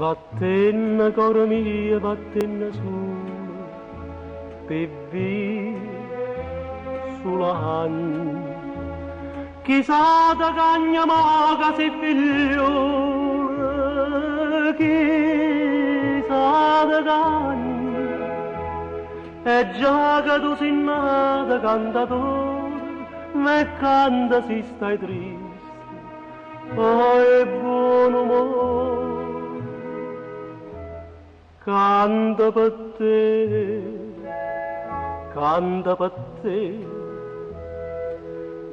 Vattene coro mio, vattene su, per via sulla hand. Chissà da cagna maga se figliolo, chissà da cagna. E già che tu sei nata cantatore, me canta se stai triste, oh è buon umore. Canta per te,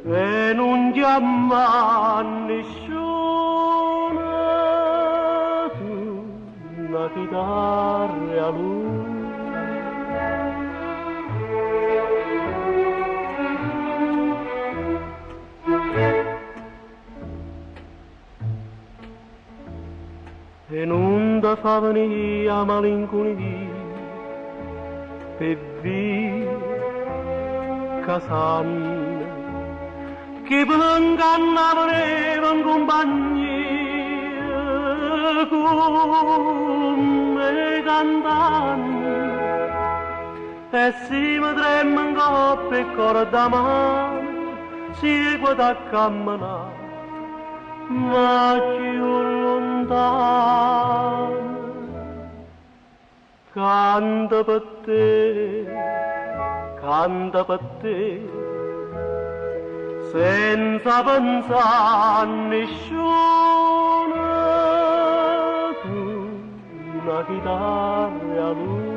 e non chiama nessuno, tu una chitarra a lui. E non da fa venire a malinconia, per via casanna, che venganna voleva in compagnia, come cantando, e si mi trema in coppa e cuore da mano, segue da camminare. Ma più lontano, canta per te, senza pensare a nessuno, tu una chitarra a lui.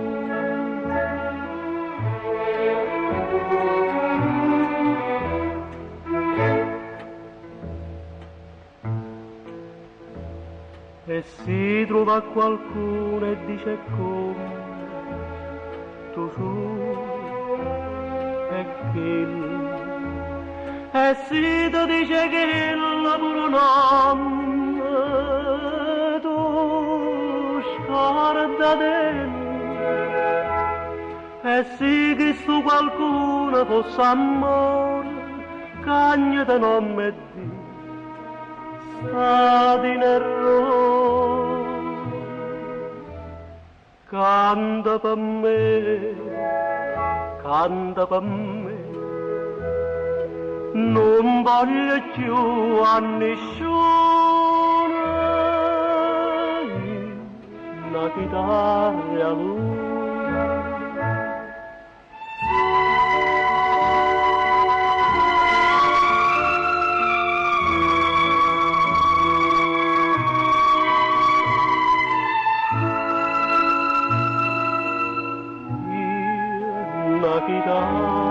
E si trova qualcuno e dice come tu su e kill, e si ti dice che il pure nome tu scorda e si che su qualcuno fosse amore, cagna da nome di stati in errore. Canta per me, non voglio più a nessuno, una chitarra a lui. Una chitarra